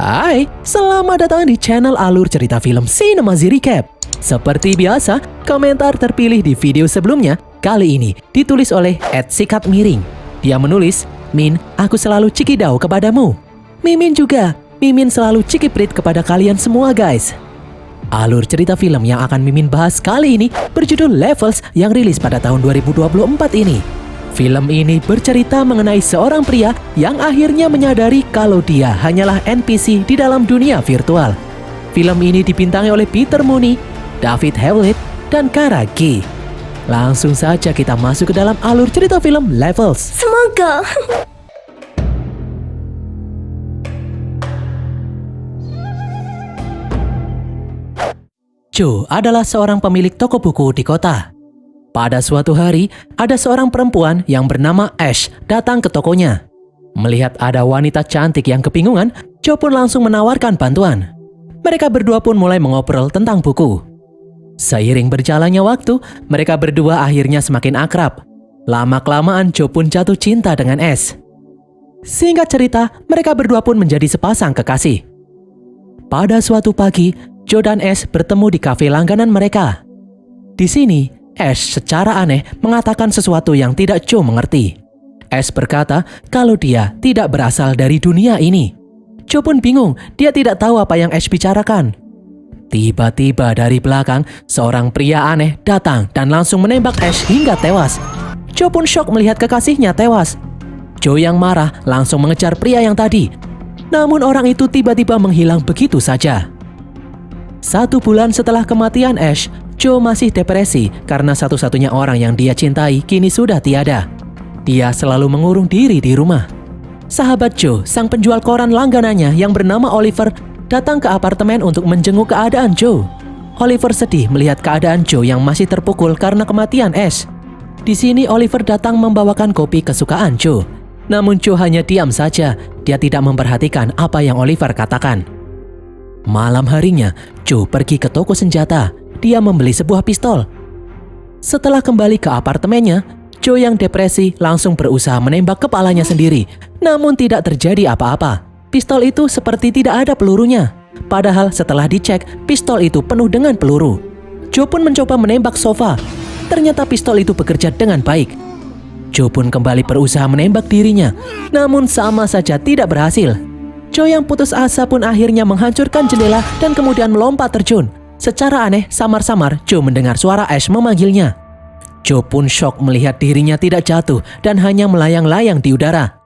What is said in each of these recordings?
Hai, selamat datang di channel Alur Cerita Film Cinemazy Recap. Seperti biasa, komentar terpilih di video sebelumnya kali ini ditulis oleh @sikatmiring. Dia menulis, "Min, aku selalu cikidau kepadamu." Mimin juga, Mimin selalu cikiprit kepada kalian semua guys. Alur cerita film yang akan Mimin bahas kali ini berjudul Levels yang rilis pada tahun 2024 ini. Film ini bercerita mengenai seorang pria yang akhirnya menyadari kalau dia hanyalah NPC di dalam dunia virtual. Film ini dibintangi oleh Peter Mooney, David Hewlett, dan Kara Gee. Langsung saja kita masuk ke dalam alur cerita film Levels. Semoga. Joe adalah seorang pemilik toko buku di kota. Pada suatu hari, ada seorang perempuan yang bernama Ash datang ke tokonya. Melihat ada wanita cantik yang kebingungan, Joe pun langsung menawarkan bantuan. Mereka berdua pun mulai mengobrol tentang buku. Seiring berjalannya waktu, mereka berdua akhirnya semakin akrab. Lama-kelamaan Joe pun jatuh cinta dengan Ash. Singkat cerita, mereka berdua pun menjadi sepasang kekasih. Pada suatu pagi, Joe dan Ash bertemu di kafe langganan mereka. Di sini, Ash secara aneh mengatakan sesuatu yang tidak Joe mengerti. Ash berkata kalau dia tidak berasal dari dunia ini. Joe pun bingung, dia tidak tahu apa yang Ash bicarakan. Tiba-tiba dari belakang, seorang pria aneh datang dan langsung menembak Ash hingga tewas. Joe pun syok melihat kekasihnya tewas. Joe yang marah langsung mengejar pria yang tadi. Namun orang itu tiba-tiba menghilang begitu saja. 1 bulan setelah kematian Ash, Joe masih depresi karena satu-satunya orang yang dia cintai kini sudah tiada. Dia selalu mengurung diri di rumah. Sahabat Joe, sang penjual koran langganannya yang bernama Oliver, datang ke apartemen untuk menjenguk keadaan Joe. Oliver sedih melihat keadaan Joe yang masih terpukul karena kematian Ash. Di sini Oliver datang membawakan kopi kesukaan Joe. Namun Joe hanya diam saja, dia tidak memperhatikan apa yang Oliver katakan. Malam harinya, Joe pergi ke toko senjata. Dia membeli sebuah pistol. Setelah kembali ke apartemennya, Joe yang depresi langsung berusaha menembak kepalanya sendiri. Namun tidak terjadi apa-apa. Pistol itu seperti tidak ada pelurunya. Padahal setelah dicek, pistol itu penuh dengan peluru. Joe pun mencoba menembak sofa. Ternyata pistol itu bekerja dengan baik. Joe pun kembali berusaha menembak dirinya. Namun sama saja tidak berhasil. Joe yang putus asa pun akhirnya menghancurkan jendela dan kemudian melompat terjun. Secara aneh, samar-samar Joe mendengar suara Ash memanggilnya. Joe pun syok melihat dirinya tidak jatuh dan hanya melayang-layang di udara.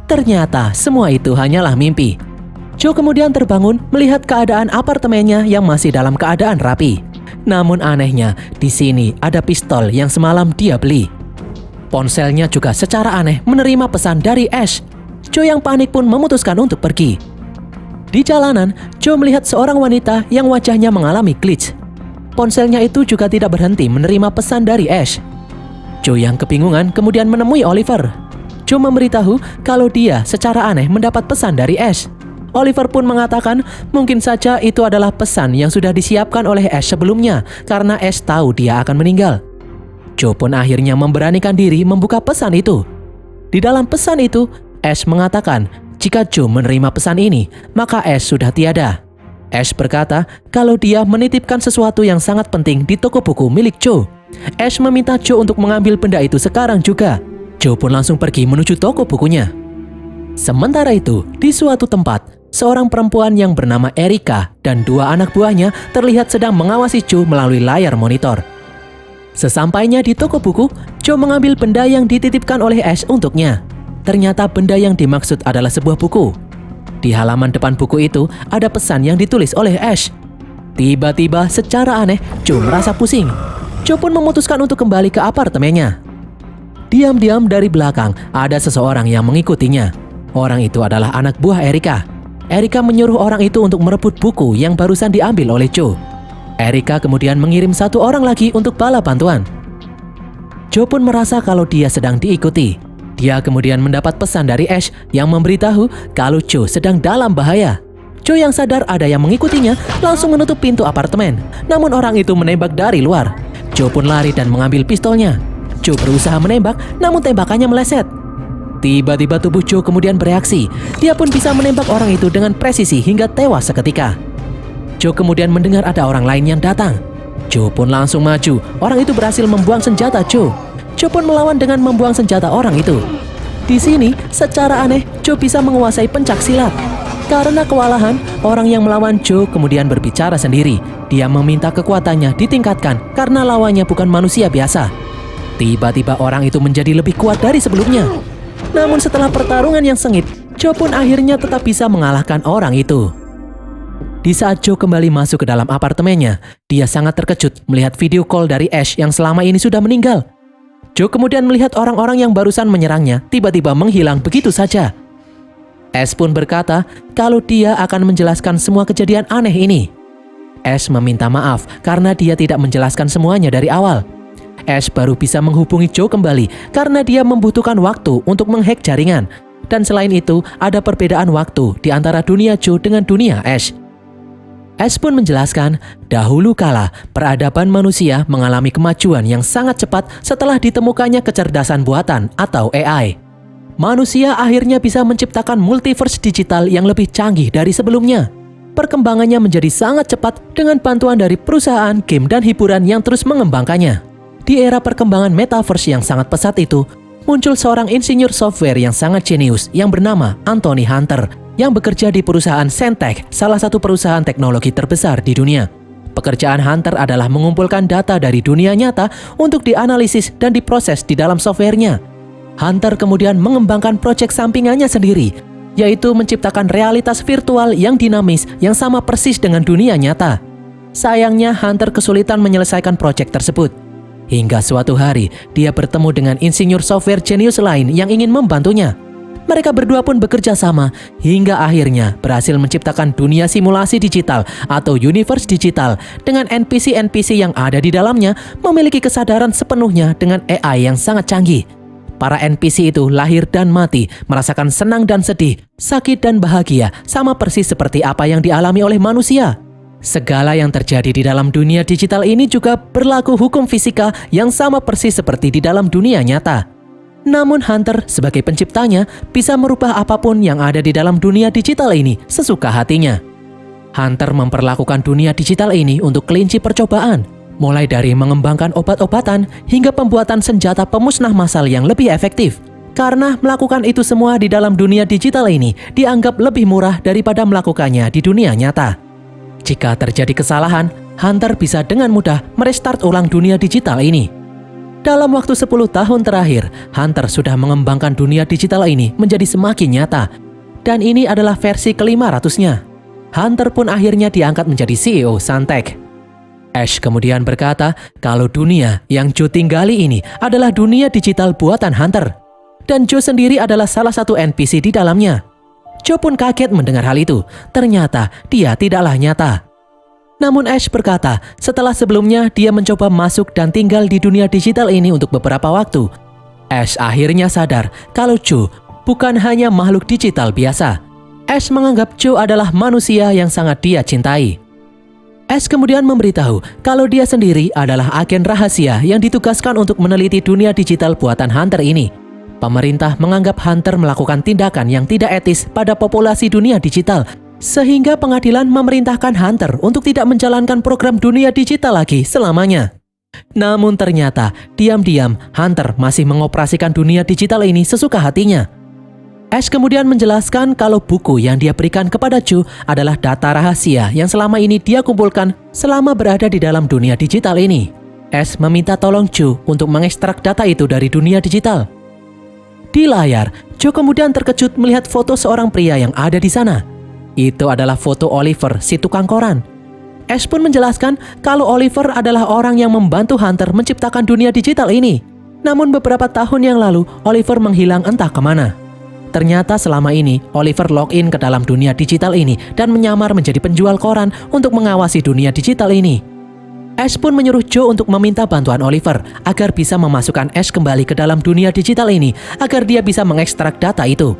Ternyata semua itu hanyalah mimpi. Joe kemudian terbangun melihat keadaan apartemennya yang masih dalam keadaan rapi. Namun anehnya, di sini ada pistol yang semalam dia beli. Ponselnya juga secara aneh menerima pesan dari Ash. Joe yang panik pun memutuskan untuk pergi. Di jalanan, Joe melihat seorang wanita yang wajahnya mengalami glitch. Ponselnya itu juga tidak berhenti menerima pesan dari Ash. Joe yang kebingungan kemudian menemui Oliver. Joe memberitahu kalau dia secara aneh mendapat pesan dari Ash. Oliver pun mengatakan mungkin saja itu adalah pesan yang sudah disiapkan oleh Ash sebelumnya karena Ash tahu dia akan meninggal. Joe pun akhirnya memberanikan diri membuka pesan itu. Di dalam pesan itu, Ash mengatakan jika Joe menerima pesan ini, maka Ash sudah tiada. Ash berkata kalau dia menitipkan sesuatu yang sangat penting di toko buku milik Joe. Ash meminta Joe untuk mengambil benda itu sekarang juga. Joe pun langsung pergi menuju toko bukunya. Sementara itu, di suatu tempat, seorang perempuan yang bernama Erica dan 2 anak buahnya terlihat sedang mengawasi Joe melalui layar monitor. Sesampainya di toko buku, Joe mengambil benda yang dititipkan oleh Ash untuknya. Ternyata benda yang dimaksud adalah sebuah buku. Di halaman depan buku itu ada pesan yang ditulis oleh Ash. Tiba-tiba secara aneh Joe merasa pusing. Joe pun memutuskan untuk kembali ke apartemennya. Diam-diam dari belakang ada seseorang yang mengikutinya. Orang itu adalah anak buah Erica. Erica menyuruh orang itu untuk merebut buku yang barusan diambil oleh Joe. Erica kemudian mengirim 1 orang lagi untuk bala bantuan. Joe pun merasa kalau dia sedang diikuti. Dia kemudian mendapat pesan dari Ash yang memberitahu kalau Joe sedang dalam bahaya. Joe yang sadar ada yang mengikutinya langsung menutup pintu apartemen. Namun orang itu menembak dari luar. Joe pun lari dan mengambil pistolnya. Joe berusaha menembak, namun tembakannya meleset. Tiba-tiba tubuh Joe kemudian bereaksi. Dia pun bisa menembak orang itu dengan presisi hingga tewas seketika. Joe kemudian mendengar ada orang lain yang datang. Joe pun langsung maju. Orang itu berhasil membuang senjata Joe. Joe pun melawan dengan membuang senjata orang itu. Di sini, secara aneh, Joe bisa menguasai pencak silat. Karena kewalahan, orang yang melawan Joe kemudian berbicara sendiri. Dia meminta kekuatannya ditingkatkan karena lawannya bukan manusia biasa. Tiba-tiba orang itu menjadi lebih kuat dari sebelumnya. Namun setelah pertarungan yang sengit, Joe pun akhirnya tetap bisa mengalahkan orang itu. Di saat Joe kembali masuk ke dalam apartemennya, dia sangat terkejut melihat video call dari Ash yang selama ini sudah meninggal. Joe kemudian melihat orang-orang yang barusan menyerangnya tiba-tiba menghilang begitu saja. Ash pun berkata kalau dia akan menjelaskan semua kejadian aneh ini. Ash meminta maaf karena dia tidak menjelaskan semuanya dari awal. Ash baru bisa menghubungi Joe kembali karena dia membutuhkan waktu untuk menghack jaringan. Dan selain itu, ada perbedaan waktu di antara dunia Joe dengan dunia Ash. Ash pun menjelaskan, dahulu kala peradaban manusia mengalami kemajuan yang sangat cepat setelah ditemukannya kecerdasan buatan atau AI. Manusia akhirnya bisa menciptakan multiverse digital yang lebih canggih dari sebelumnya. Perkembangannya menjadi sangat cepat dengan bantuan dari perusahaan game dan hiburan yang terus mengembangkannya. Di era perkembangan metaverse yang sangat pesat itu, muncul seorang insinyur software yang sangat jenius yang bernama Anthony Hunter yang bekerja di perusahaan Centech, salah satu perusahaan teknologi terbesar di dunia. Pekerjaan Hunter adalah mengumpulkan data dari dunia nyata untuk dianalisis dan diproses di dalam softwarenya. Hunter kemudian mengembangkan proyek sampingannya sendiri, yaitu menciptakan realitas virtual yang dinamis yang sama persis dengan dunia nyata. Sayangnya Hunter kesulitan menyelesaikan proyek tersebut. Hingga suatu hari, dia bertemu dengan insinyur software jenius lain yang ingin membantunya. Mereka berdua pun bekerja sama, hingga akhirnya berhasil menciptakan dunia simulasi digital atau universe digital dengan NPC-NPC yang ada di dalamnya memiliki kesadaran sepenuhnya dengan AI yang sangat canggih. Para NPC itu lahir dan mati, merasakan senang dan sedih, sakit dan bahagia, sama persis seperti apa yang dialami oleh manusia. Segala yang terjadi di dalam dunia digital ini juga berlaku hukum fisika yang sama persis seperti di dalam dunia nyata. Namun Hunter sebagai penciptanya bisa merubah apapun yang ada di dalam dunia digital ini sesuka hatinya. Hunter memperlakukan dunia digital ini untuk kelinci percobaan, mulai dari mengembangkan obat-obatan hingga pembuatan senjata pemusnah massal yang lebih efektif. Karena melakukan itu semua di dalam dunia digital ini dianggap lebih murah daripada melakukannya di dunia nyata. Jika terjadi kesalahan, Hunter bisa dengan mudah merestart ulang dunia digital ini. Dalam waktu 10 tahun terakhir, Hunter sudah mengembangkan dunia digital ini menjadi semakin nyata. Dan ini adalah versi ke-500-nya. Hunter pun akhirnya diangkat menjadi CEO Suntech. Ash kemudian berkata kalau dunia yang Joe tinggali ini adalah dunia digital buatan Hunter. Dan Joe sendiri adalah salah satu NPC di dalamnya. Joe pun kaget mendengar hal itu. Ternyata dia tidaklah nyata. Namun Ash berkata, setelah sebelumnya dia mencoba masuk dan tinggal di dunia digital ini untuk beberapa waktu. Ash akhirnya sadar kalau Joe bukan hanya makhluk digital biasa. Ash menganggap Joe adalah manusia yang sangat dia cintai. Ash kemudian memberitahu kalau dia sendiri adalah agen rahasia yang ditugaskan untuk meneliti dunia digital buatan Hunter ini. Pemerintah menganggap Hunter melakukan tindakan yang tidak etis pada populasi dunia digital, sehingga pengadilan memerintahkan Hunter untuk tidak menjalankan program dunia digital lagi selamanya. Namun ternyata, diam-diam Hunter masih mengoperasikan dunia digital ini sesuka hatinya. Ash kemudian menjelaskan kalau buku yang dia berikan kepada Joe adalah data rahasia yang selama ini dia kumpulkan selama berada di dalam dunia digital ini. Ash meminta tolong Joe untuk mengekstrak data itu dari dunia digital. Di layar, Joe kemudian terkejut melihat foto seorang pria yang ada di sana. Itu adalah foto Oliver, si tukang koran. Ash pun menjelaskan kalau Oliver adalah orang yang membantu Hunter menciptakan dunia digital ini. Namun beberapa tahun yang lalu, Oliver menghilang entah kemana. Ternyata selama ini, Oliver login ke dalam dunia digital ini dan menyamar menjadi penjual koran untuk mengawasi dunia digital ini. Ash pun menyuruh Joe untuk meminta bantuan Oliver agar bisa memasukkan Ash kembali ke dalam dunia digital ini agar dia bisa mengekstrak data itu.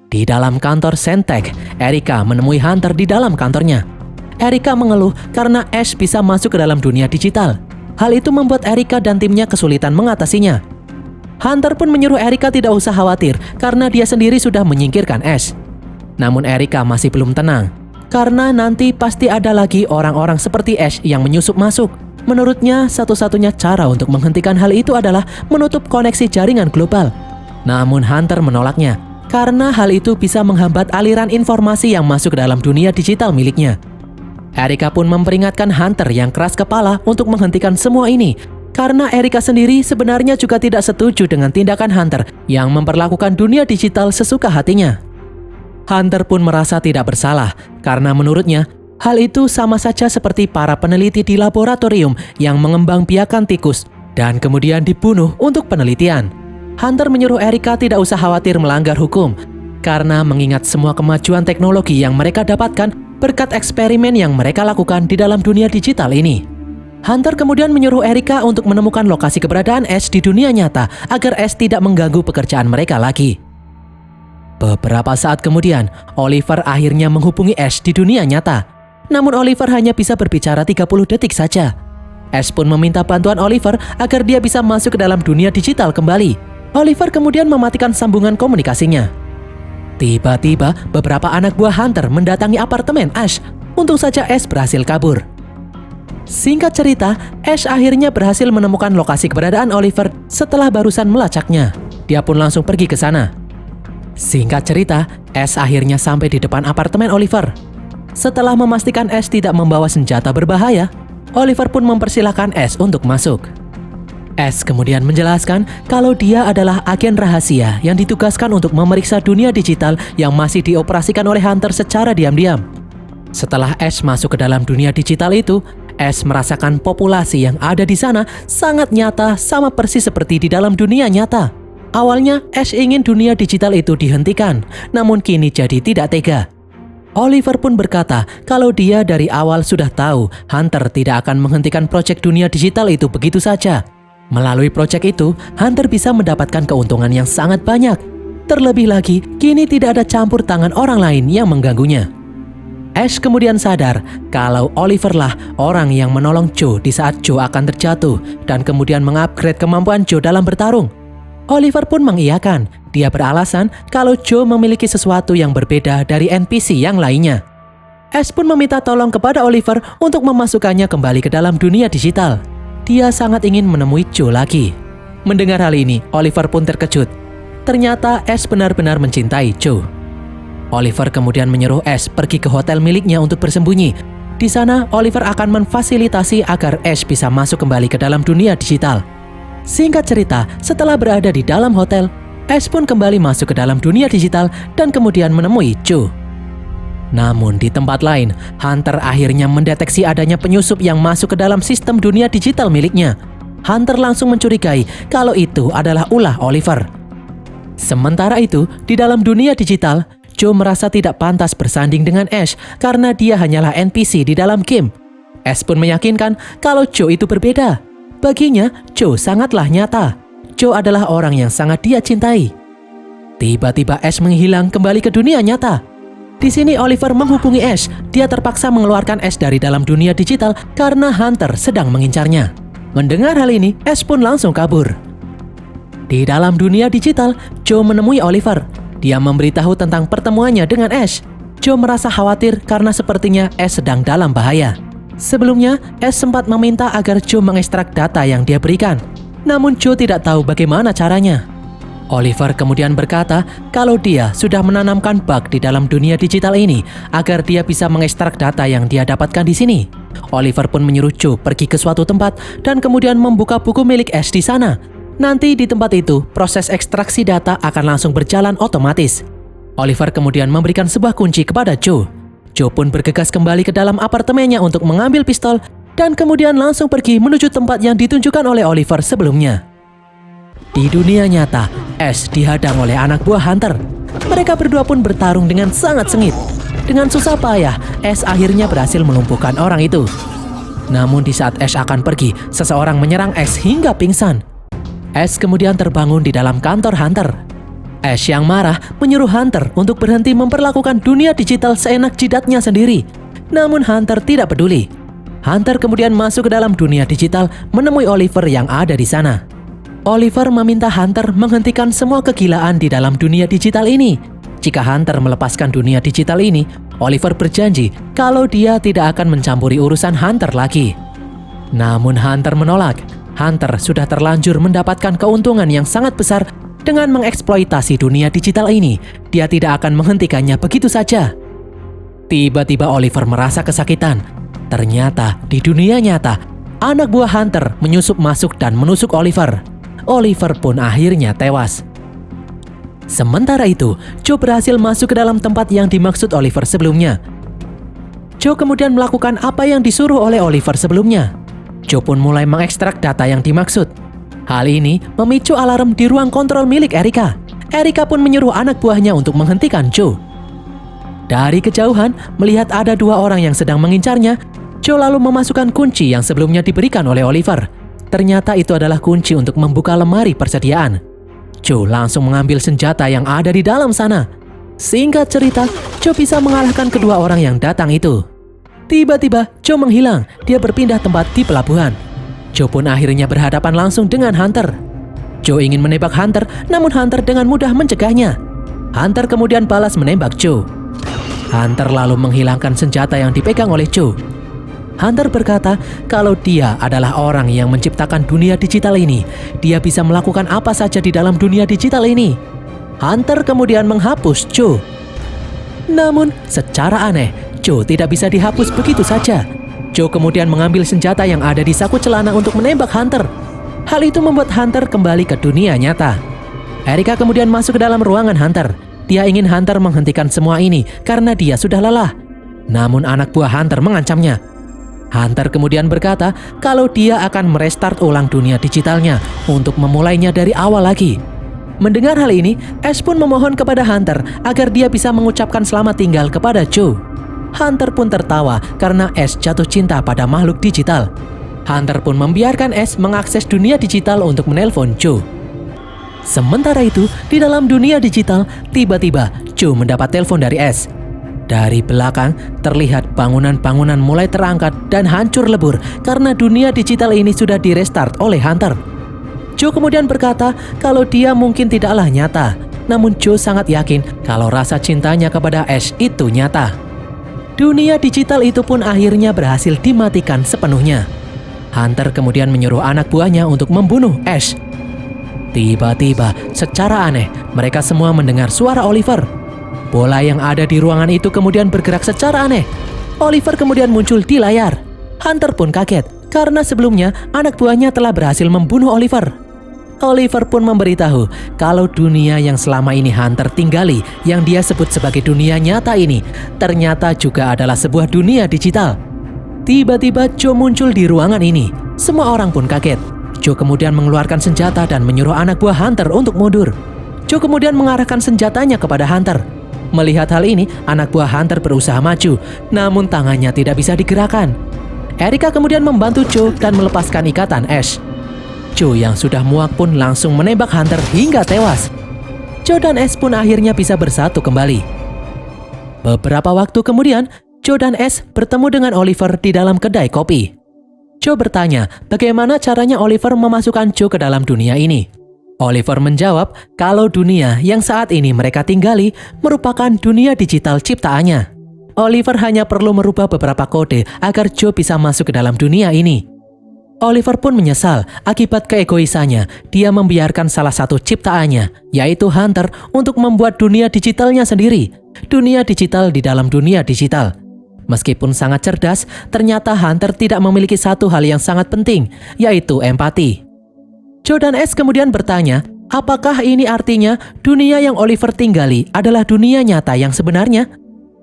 Di dalam kantor Centech, Erica menemui Hunter di dalam kantornya. Erica mengeluh karena Ash bisa masuk ke dalam dunia digital. Hal itu membuat Erica dan timnya kesulitan mengatasinya. Hunter pun menyuruh Erika tidak usah khawatir karena dia sendiri sudah menyingkirkan Ash. Namun Erika masih belum tenang, karena nanti pasti ada lagi orang-orang seperti Ash yang menyusup masuk. Menurutnya, satu-satunya cara untuk menghentikan hal itu adalah menutup koneksi jaringan global. Namun Hunter menolaknya, karena hal itu bisa menghambat aliran informasi yang masuk ke dalam dunia digital miliknya. Erika pun memperingatkan Hunter yang keras kepala untuk menghentikan semua ini, karena Erika sendiri sebenarnya juga tidak setuju dengan tindakan Hunter yang memperlakukan dunia digital sesuka hatinya. Hunter pun merasa tidak bersalah, karena menurutnya, hal itu sama saja seperti para peneliti di laboratorium yang mengembangbiakan tikus dan kemudian dibunuh untuk penelitian. Hunter menyuruh Erika tidak usah khawatir melanggar hukum, karena mengingat semua kemajuan teknologi yang mereka dapatkan berkat eksperimen yang mereka lakukan di dalam dunia digital ini. Hunter kemudian menyuruh Erika untuk menemukan lokasi keberadaan Ash di dunia nyata agar Ash tidak mengganggu pekerjaan mereka lagi. Beberapa saat kemudian, Oliver akhirnya menghubungi Ash di dunia nyata. Namun Oliver hanya bisa berbicara 30 detik saja. Ash pun meminta bantuan Oliver agar dia bisa masuk ke dalam dunia digital kembali. Oliver kemudian mematikan sambungan komunikasinya. Tiba-tiba, beberapa anak buah Hunter mendatangi apartemen Ash. Untung saja Ash berhasil kabur. Singkat cerita, Ash akhirnya berhasil menemukan lokasi keberadaan Oliver setelah barusan melacaknya. Dia pun langsung pergi ke sana. Singkat cerita, Ash akhirnya sampai di depan apartemen Oliver. Setelah memastikan Ash tidak membawa senjata berbahaya, Oliver pun mempersilahkan Ash untuk masuk. Ash kemudian menjelaskan kalau dia adalah agen rahasia yang ditugaskan untuk memeriksa dunia digital yang masih dioperasikan oleh Hunter secara diam-diam. Setelah Ash masuk ke dalam dunia digital itu, Ash merasakan populasi yang ada di sana sangat nyata sama persis seperti di dalam dunia nyata. Awalnya, Ash ingin dunia digital itu dihentikan, namun kini jadi tidak tega. Oliver pun berkata kalau dia dari awal sudah tahu Hunter tidak akan menghentikan proyek dunia digital itu begitu saja. Melalui proyek itu, Hunter bisa mendapatkan keuntungan yang sangat banyak. Terlebih lagi, kini tidak ada campur tangan orang lain yang mengganggunya. Ash kemudian sadar kalau Oliver lah orang yang menolong Joe di saat Joe akan terjatuh dan kemudian mengupgrade kemampuan Joe dalam bertarung. Oliver pun mengiyakan. Dia beralasan kalau Joe memiliki sesuatu yang berbeda dari NPC yang lainnya. Ash pun meminta tolong kepada Oliver untuk memasukkannya kembali ke dalam dunia digital. Dia sangat ingin menemui Joe lagi. Mendengar hal ini, Oliver pun terkejut. Ternyata Ash benar-benar mencintai Joe. Oliver kemudian menyuruh Ash pergi ke hotel miliknya untuk bersembunyi. Di sana, Oliver akan memfasilitasi agar Ash bisa masuk kembali ke dalam dunia digital. Singkat cerita, setelah berada di dalam hotel, Ash pun kembali masuk ke dalam dunia digital dan kemudian menemui Joe. Namun di tempat lain, Hunter akhirnya mendeteksi adanya penyusup yang masuk ke dalam sistem dunia digital miliknya. Hunter langsung mencurigai kalau itu adalah ulah Oliver. Sementara itu, di dalam dunia digital, Joe merasa tidak pantas bersanding dengan Ash karena dia hanyalah NPC di dalam game. Ash pun meyakinkan kalau Joe itu berbeda. Baginya, Joe sangatlah nyata. Joe adalah orang yang sangat dia cintai. Tiba-tiba Ash menghilang kembali ke dunia nyata. Di sini Oliver menghubungi Ash. Dia terpaksa mengeluarkan Ash dari dalam dunia digital karena Hunter sedang mengincarnya. Mendengar hal ini, Ash pun langsung kabur. Di dalam dunia digital, Joe menemui Oliver. Dia memberitahu tentang pertemuannya dengan Ash. Joe merasa khawatir karena sepertinya Ash sedang dalam bahaya. Sebelumnya, Ash sempat meminta agar Joe mengekstrak data yang dia berikan. Namun Joe tidak tahu bagaimana caranya. Oliver kemudian berkata kalau dia sudah menanamkan bug di dalam dunia digital ini agar dia bisa mengekstrak data yang dia dapatkan di sini. Oliver pun menyuruh Joe pergi ke suatu tempat dan kemudian membuka buku milik Ash di sana. Nanti di tempat itu, proses ekstraksi data akan langsung berjalan otomatis. Oliver kemudian memberikan sebuah kunci kepada Joe. Joe pun bergegas kembali ke dalam apartemennya untuk mengambil pistol dan kemudian langsung pergi menuju tempat yang ditunjukkan oleh Oliver sebelumnya. Di dunia nyata, Ash dihadang oleh anak buah Hunter. Mereka berdua pun bertarung dengan sangat sengit. Dengan susah payah, Ash akhirnya berhasil melumpuhkan orang itu. Namun di saat Ash akan pergi, seseorang menyerang Ash hingga pingsan. Ash kemudian terbangun di dalam kantor Hunter. Ash yang marah menyuruh Hunter untuk berhenti memperlakukan dunia digital seenak jidatnya sendiri. Namun Hunter tidak peduli. Hunter kemudian masuk ke dalam dunia digital menemui Oliver yang ada di sana. Oliver meminta Hunter menghentikan semua kegilaan di dalam dunia digital ini. Jika Hunter melepaskan dunia digital ini, Oliver berjanji kalau dia tidak akan mencampuri urusan Hunter lagi. Namun Hunter menolak. Hunter sudah terlanjur mendapatkan keuntungan yang sangat besar dengan mengeksploitasi dunia digital ini. Dia tidak akan menghentikannya begitu saja. Tiba-tiba Oliver merasa kesakitan. Ternyata di dunia nyata, anak buah Hunter menyusup masuk dan menusuk Oliver. Oliver pun akhirnya tewas. Sementara itu, Joe berhasil masuk ke dalam tempat yang dimaksud Oliver sebelumnya. Joe kemudian melakukan apa yang disuruh oleh Oliver sebelumnya. Joe pun mulai mengekstrak data yang dimaksud. Hal ini memicu alarm di ruang kontrol milik Erica. Erica pun menyuruh anak buahnya untuk menghentikan Joe. Dari kejauhan, melihat ada dua orang yang sedang mengincarnya, Joe lalu memasukkan kunci yang sebelumnya diberikan oleh Oliver. Ternyata itu adalah kunci untuk membuka lemari persediaan. Joe langsung mengambil senjata yang ada di dalam sana. Singkat cerita, Joe bisa mengalahkan kedua orang yang datang itu. Tiba-tiba, Joe menghilang. Dia berpindah tempat di pelabuhan. Joe pun akhirnya berhadapan langsung dengan Hunter. Joe ingin menembak Hunter, namun Hunter dengan mudah mencegahnya. Hunter kemudian balas menembak Joe. Hunter lalu menghilangkan senjata yang dipegang oleh Joe. Hunter berkata kalau dia adalah orang yang menciptakan dunia digital ini. Dia bisa melakukan apa saja di dalam dunia digital ini. Hunter kemudian menghapus Joe. Namun, secara aneh, Joe tidak bisa dihapus begitu saja. Joe kemudian mengambil senjata yang ada di saku celana untuk menembak Hunter. Hal itu membuat Hunter kembali ke dunia nyata. Erica kemudian masuk ke dalam ruangan Hunter. Dia ingin Hunter menghentikan semua ini karena dia sudah lelah. Namun anak buah Hunter mengancamnya. Hunter kemudian berkata kalau dia akan merestart ulang dunia digitalnya untuk memulainya dari awal lagi. Mendengar hal ini, Ash pun memohon kepada Hunter agar dia bisa mengucapkan selamat tinggal kepada Joe. Hunter pun tertawa karena Ash jatuh cinta pada makhluk digital. Hunter pun membiarkan Ash mengakses dunia digital untuk menelpon Joe. Sementara itu, di dalam dunia digital, tiba-tiba Joe mendapat telepon dari Ash. Dari belakang, terlihat bangunan-bangunan mulai terangkat dan hancur lebur karena dunia digital ini sudah direstart oleh Hunter. Joe kemudian berkata kalau dia mungkin tidaklah nyata, namun Joe sangat yakin kalau rasa cintanya kepada Ash itu nyata. Dunia digital itu pun akhirnya berhasil dimatikan sepenuhnya. Hunter kemudian menyuruh anak buahnya untuk membunuh Ash. Tiba-tiba, secara aneh, mereka semua mendengar suara Oliver. Bola yang ada di ruangan itu kemudian bergerak secara aneh. Oliver kemudian muncul di layar. Hunter pun kaget karena sebelumnya anak buahnya telah berhasil membunuh Oliver. Oliver pun memberitahu kalau dunia yang selama ini Hunter tinggali, yang dia sebut sebagai dunia nyata ini, ternyata juga adalah sebuah dunia digital. Tiba-tiba Joe muncul di ruangan ini. Semua orang pun kaget. Joe kemudian mengeluarkan senjata dan menyuruh anak buah Hunter untuk mundur. Joe kemudian mengarahkan senjatanya kepada Hunter. Melihat hal ini, anak buah Hunter berusaha maju, namun tangannya tidak bisa digerakkan. Erica kemudian membantu Joe dan melepaskan ikatan Ash. Joe yang sudah muak pun langsung menembak Hunter hingga tewas. Joe dan Ash pun akhirnya bisa bersatu kembali. Beberapa waktu kemudian, Joe dan Ash bertemu dengan Oliver di dalam kedai kopi. Joe bertanya bagaimana caranya Oliver memasukkan Joe ke dalam dunia ini. Oliver menjawab kalau dunia yang saat ini mereka tinggali merupakan dunia digital ciptaannya. Oliver hanya perlu merubah beberapa kode agar Joe bisa masuk ke dalam dunia ini. Oliver pun menyesal akibat keegoisannya. Dia membiarkan salah satu ciptaannya, yaitu Hunter, untuk membuat dunia digitalnya sendiri. Dunia digital di dalam dunia digital. Meskipun sangat cerdas, ternyata Hunter tidak memiliki satu hal yang sangat penting, yaitu empati. Joe dan Ash kemudian bertanya, apakah ini artinya dunia yang Oliver tinggali adalah dunia nyata yang sebenarnya?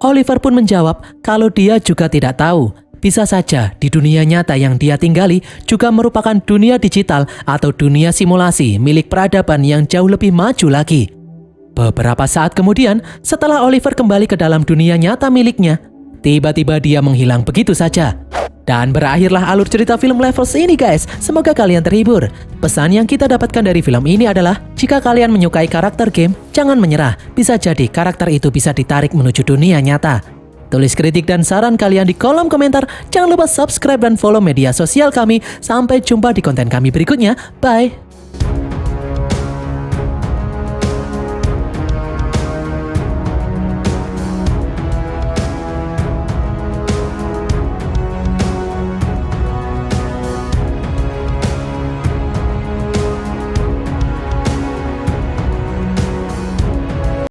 Oliver pun menjawab kalau dia juga tidak tahu. Bisa saja di dunia nyata yang dia tinggali juga merupakan dunia digital atau dunia simulasi milik peradaban yang jauh lebih maju lagi. Beberapa saat kemudian, setelah Oliver kembali ke dalam dunia nyata miliknya, tiba-tiba dia menghilang begitu saja. Dan berakhirlah alur cerita film Levels ini guys. Semoga kalian terhibur. Pesan yang kita dapatkan dari film ini adalah jika kalian menyukai karakter game, jangan menyerah. Bisa jadi karakter itu bisa ditarik menuju dunia nyata. Tulis kritik dan saran kalian di kolom komentar. Jangan lupa subscribe dan follow media sosial kami. Sampai jumpa di konten kami berikutnya. Bye.